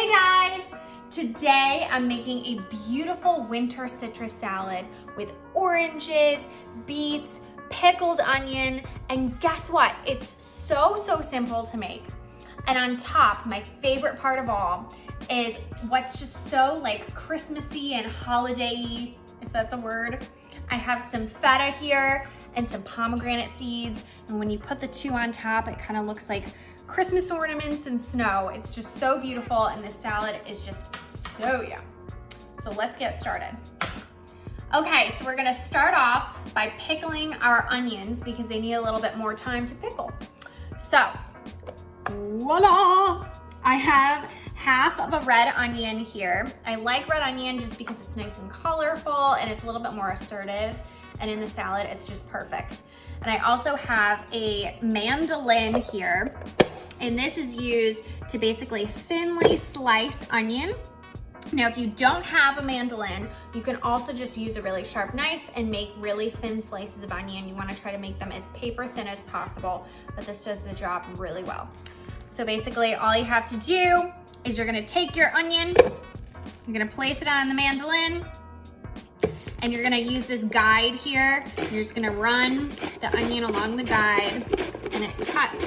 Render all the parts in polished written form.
Hey guys! Today I'm making a beautiful winter citrus salad with oranges, beets, pickled onion, and guess what? It's so simple to make. And on top, my favorite part of all is what's just so like Christmassy and holiday-y, if that's a word. I have some feta here and some pomegranate seeds, and when you put the two on top, it kind of looks like Christmas ornaments and snow. It's just so beautiful, and this salad is just so yum. So let's get started. Okay, so we're gonna start off by pickling our onions because they need a little bit more time to pickle. So, voila! I have half of a red onion here. I like red onion just because it's nice and colorful and it's a little bit more assertive, and in the salad, it's just perfect. And I also have a mandolin here, and this is used to basically thinly slice onion. Now, if you don't have a mandolin, you can also just use a really sharp knife and make really thin slices of onion. You wanna try to make them as paper thin as possible, but this does the job really well. So basically, all you have to do is you're gonna take your onion, you're gonna place it on the mandolin, and you're gonna use this guide here. You're just gonna run the onion along the guide, and it cuts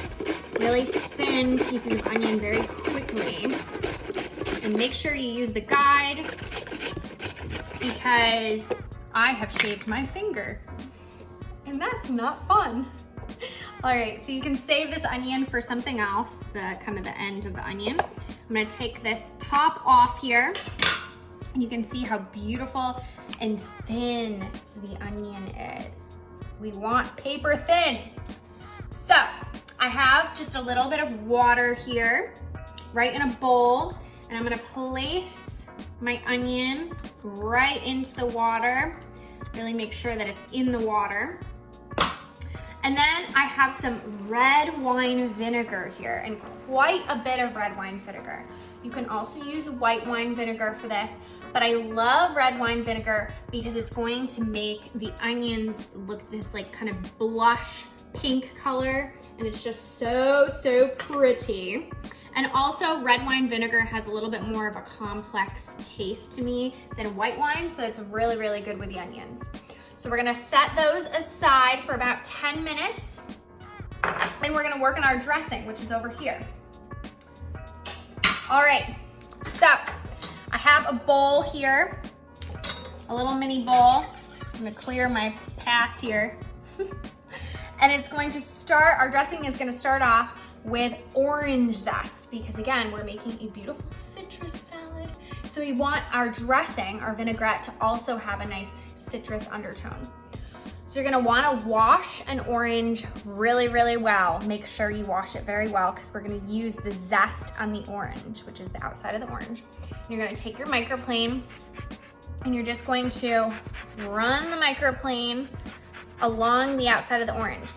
really thin pieces of onion very quickly. And make sure you use the guide because I have shaved my finger, and that's not fun. All right, so you can save this onion for something else, the kind of the end of the onion. I'm gonna take this top off here, and you can see how beautiful and thin the onion is. We want paper thin. So I have just a little bit of water here, right in a bowl, and I'm gonna place my onion right into the water. Really make sure that it's in the water. And then I have some red wine vinegar here, and quite a bit of red wine vinegar. You can also use white wine vinegar for this, but I love red wine vinegar because it's going to make the onions look this like kind of blush pink color, and it's just so pretty. And also red wine vinegar has a little bit more of a complex taste to me than white wine, so it's really good with the onions. So we're gonna set those aside for about 10 minutes, and we're gonna work on our dressing, which is over here. All right, so I have a bowl here, a little mini bowl. I'm gonna clear my path here. And it's going to start, our dressing is gonna start off with orange zest, because again, we're making a beautiful citrus salad. So we want our dressing, our vinaigrette, to also have a nice citrus undertone. So you're gonna wanna wash an orange really well. Make sure you wash it very well because we're gonna use the zest on the orange, which is the outside of the orange. And you're gonna take your microplane and you're just going to run the microplane along the outside of the orange.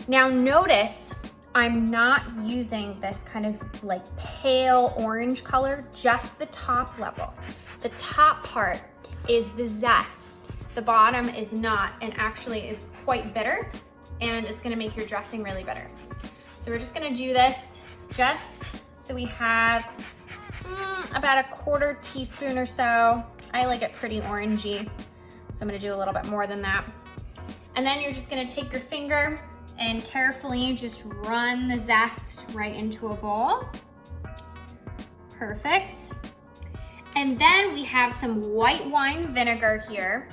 Now notice, I'm not using this kind of like pale orange color, just the top level. The top part is the zest. The bottom is not, and actually is quite bitter, and it's gonna make your dressing really bitter. So we're just gonna do this just so we have about a 1/4 teaspoon or so. I like it pretty orangey, so I'm gonna do a little bit more than that. And then you're just gonna take your finger and carefully just run the zest right into a bowl. Perfect. And then we have some white wine vinegar here,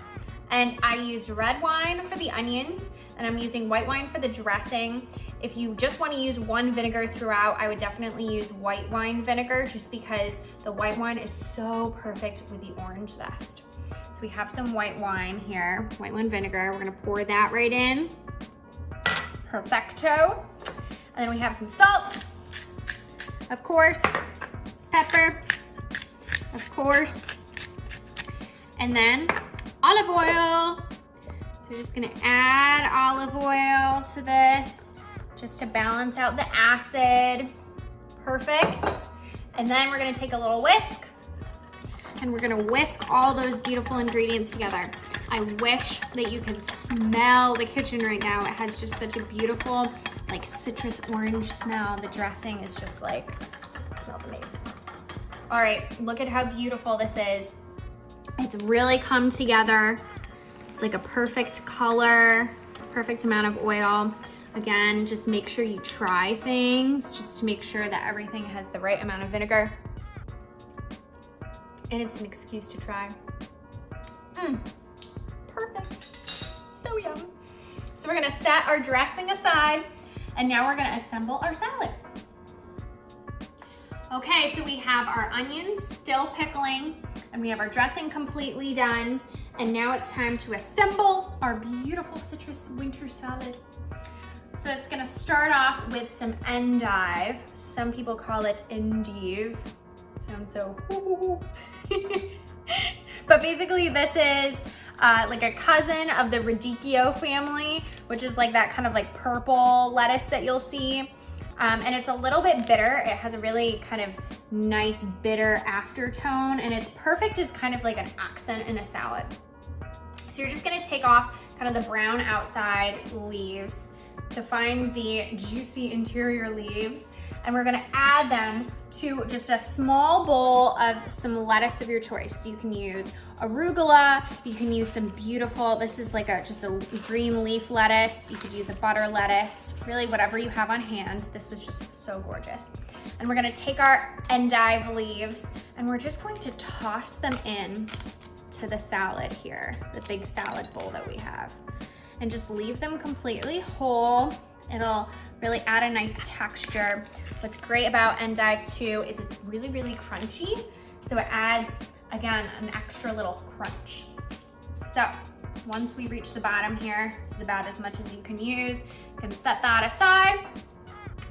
and I used red wine for the onions, and I'm using white wine for the dressing. If you just wanna use one vinegar throughout, I would definitely use white wine vinegar just because the white wine is so perfect with the orange zest. So we have some white wine here, white wine vinegar. We're gonna pour that right in. Perfecto. And then we have some salt, of course, pepper, of course, and then olive oil. So we're just gonna add olive oil to this just to balance out the acid. Perfect. And then we're gonna take a little whisk, and we're gonna whisk all those beautiful ingredients together. I wish that you could smell the kitchen right now. It has just such a beautiful, like citrus orange smell. The dressing is just like, it smells amazing. All right, look at how beautiful this is. It's really come together. It's like a perfect color, perfect amount of oil. Again, just make sure you try things just to make sure that everything has the right amount of vinegar. And it's an excuse to try. Perfect, so yum. So we're gonna set our dressing aside, and now we're gonna assemble our salad. Okay, so we have our onions still pickling, and we have our dressing completely done, and now it's time to assemble our beautiful citrus winter salad. So it's gonna start off with some endive. Some people call it endive. Sounds so woo-hoo-hoo. But basically this is like a cousin of the radicchio family, which is like that kind of like purple lettuce that you'll see. And it's a little bit bitter. It has a really kind of nice bitter aftertone, and it's perfect as kind of like an accent in a salad. So you're just gonna take off kind of the brown outside leaves to find the juicy interior leaves, and we're gonna add them to just a small bowl of some lettuce of your choice. You can use arugula, you can use some beautiful, this is like just a green leaf lettuce, you could use a butter lettuce, really whatever you have on hand. This was just so gorgeous. And we're gonna take our endive leaves and we're just going to toss them in to the salad here, the big salad bowl that we have. And just leave them completely whole. It'll really add a nice texture. What's great about endive too is it's really, really crunchy. So it adds, again, an extra little crunch. So once we reach the bottom here, this is about as much as you can use. You can set that aside.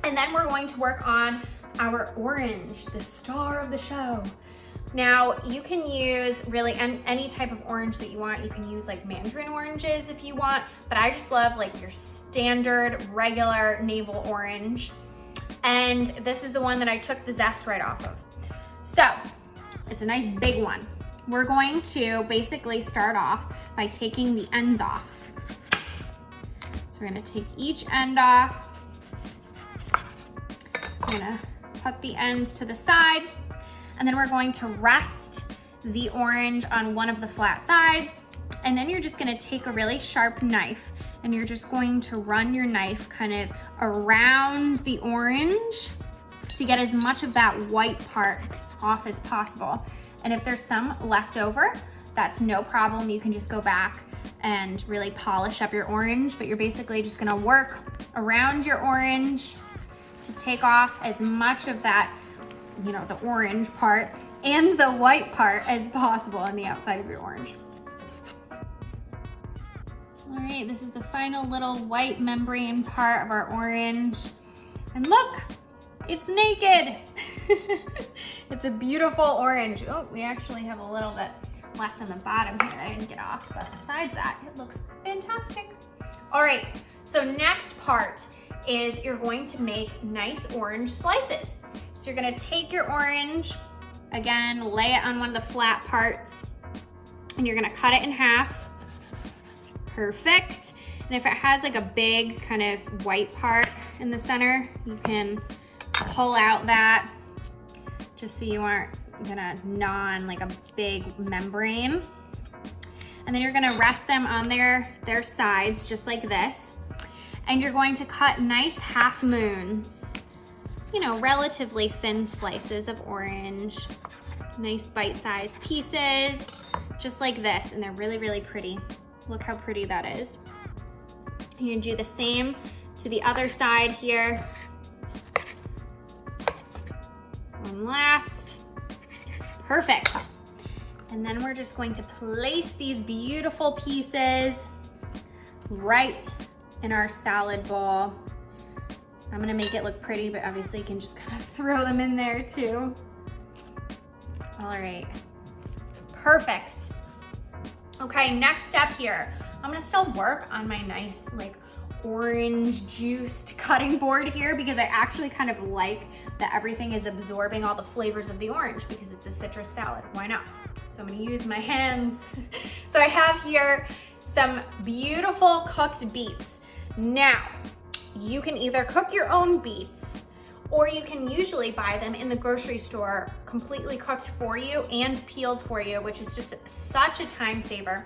And then we're going to work on our orange, the star of the show. Now you can use really any type of orange that you want. You can use like mandarin oranges if you want, but I just love like your standard regular navel orange. And this is the one that I took the zest right off of. So it's a nice big one. We're going to basically start off by taking the ends off. So we're gonna take each end off. I'm gonna put the ends to the side, and then we're going to rest the orange on one of the flat sides. And then you're just gonna take a really sharp knife and you're just going to run your knife kind of around the orange to get as much of that white part off as possible. And if there's some left over, that's no problem. You can just go back and really polish up your orange, but you're basically just gonna work around your orange to take off as much of that, you know, the orange part and the white part as possible on the outside of your orange. All right, this is the final little white membrane part of our orange. And look, it's naked. It's a beautiful orange. Oh, we actually have a little bit left on the bottom here. I didn't get off, but besides that, it looks fantastic. All right, so next part is you're going to make nice orange slices. So you're gonna take your orange, again, lay it on one of the flat parts, and you're gonna cut it in half. Perfect. And if it has like a big kind of white part in the center, you can pull out that just so you aren't gonna gnaw on like a big membrane. And then you're gonna rest them on their sides just like this. And you're going to cut nice half moons, you know, relatively thin slices of orange, nice bite-sized pieces, just like this. And they're really, really pretty. Look how pretty that is. You're gonna do the same to the other side here. One last. Perfect. And then we're just going to place these beautiful pieces right in our salad bowl. I'm gonna make it look pretty, but obviously you can just kind of throw them in there too. All right, perfect. Okay, next step here. I'm gonna still work on my nice like orange juiced cutting board here because I actually kind of like that everything is absorbing all the flavors of the orange because it's a citrus salad. Why not? So I'm gonna use my hands. So I have here some beautiful cooked beets. Now, you can either cook your own beets or you can usually buy them in the grocery store completely cooked for you and peeled for you, which is just such a time saver.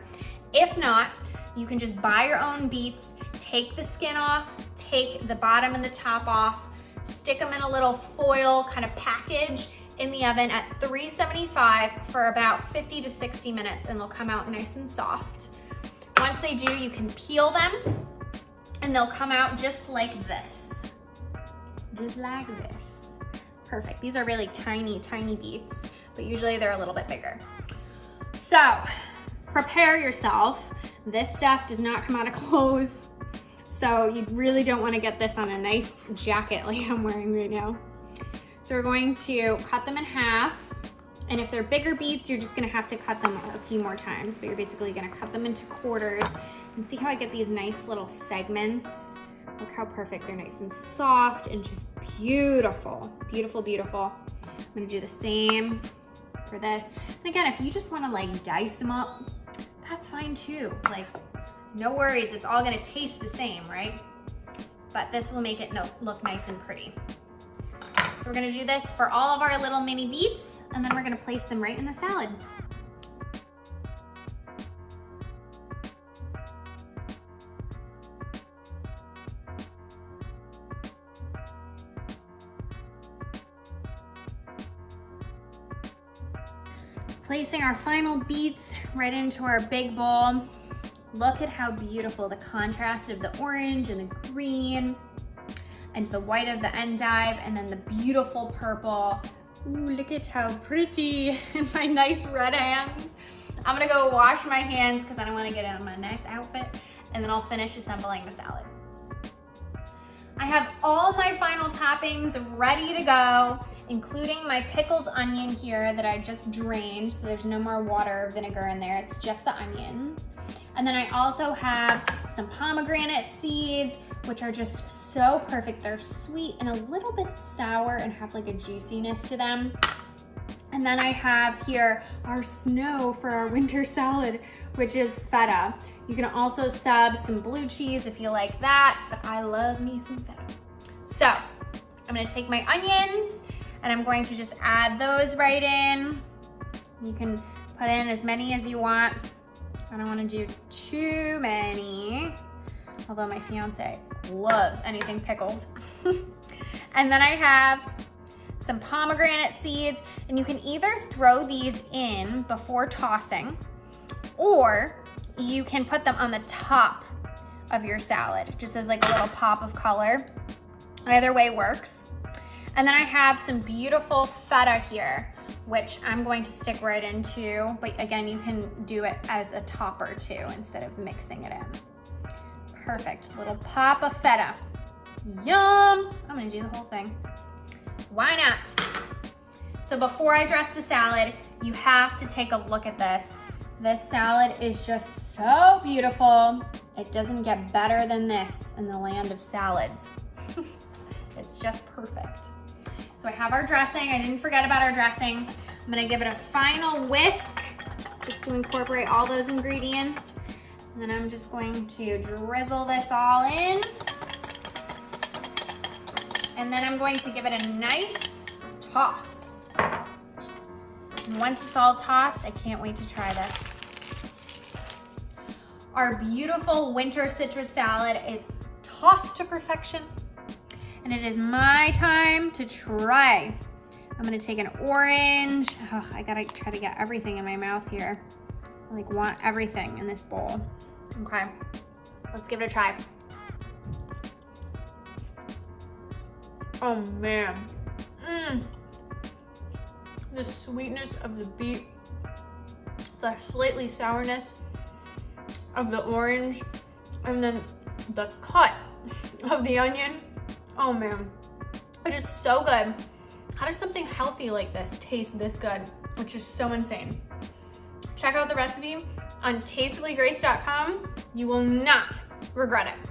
If not, you can just buy your own beets, take the skin off, take the bottom and the top off, stick them in a little foil kind of package in the oven at 375 for about 50 to 60 minutes, and they'll come out nice and soft. Once they do, you can peel them and they'll come out just like this. Just like this. Perfect. These are really tiny, tiny beets, but usually they're a little bit bigger. So prepare yourself. This stuff does not come out of clothes, so you really don't want to get this on a nice jacket like I'm wearing right now. So we're going to cut them in half, and if they're bigger beets, you're just gonna have to cut them a few more times, but you're basically gonna cut them into quarters. And see how I get these nice little segments? Look how perfect, they're nice and soft and just beautiful, beautiful, beautiful. I'm gonna do the same for this. And again, if you just wanna like dice them up, that's fine too. Like, no worries, it's all gonna taste the same, right? But this will make it look nice and pretty. So we're gonna do this for all of our little mini beets, and then we're gonna place them right in the salad. Placing our final beets right into our big bowl. Look at how beautiful the contrast of the orange and the green and the white of the endive, and then the beautiful purple. Ooh, look at how pretty in my nice red hands. I'm gonna go wash my hands because I don't want to get it on my nice outfit, and then I'll finish assembling the salad. I have all my final toppings ready to go, including my pickled onion here that I just drained, so there's no more water or vinegar in there, it's just the onions. And then I also have some pomegranate seeds, which are just so perfect. They're sweet and a little bit sour and have like a juiciness to them. And then I have here our snow for our winter salad, which is feta. You can also sub some blue cheese if you like that, but I love me some feta. So I'm gonna take my onions and I'm going to just add those right in. You can put in as many as you want. I don't wanna do too many, although my fiance loves anything pickled. And then I have some pomegranate seeds, and you can either throw these in before tossing, or you can put them on the top of your salad, just as like a little pop of color. Either way works. And then I have some beautiful feta here, which I'm going to stick right into, but again, you can do it as a topper too, instead of mixing it in. Perfect, little pop of feta. Yum! I'm gonna do the whole thing. Why not? So before I dress the salad, you have to take a look at this. This salad is just so beautiful. It doesn't get better than this in the land of salads. It's just perfect. So I have our dressing. I didn't forget about our dressing. I'm gonna give it a final whisk just to incorporate all those ingredients. And then I'm just going to drizzle this all in. And then I'm going to give it a nice toss. And once it's all tossed, I can't wait to try this. Our beautiful winter citrus salad is tossed to perfection. And it is my time to try. I'm gonna take an orange. Oh, I gotta try to get everything in my mouth here. I like want everything in this bowl. Okay, let's give it a try. Oh man. The sweetness of the beet, the slightly sourness of the orange, and then the cut of the onion. Oh man, it is so good. How does something healthy like this taste this good? Which is so insane. Check out the recipe on tastablygrace.com. You will not regret it.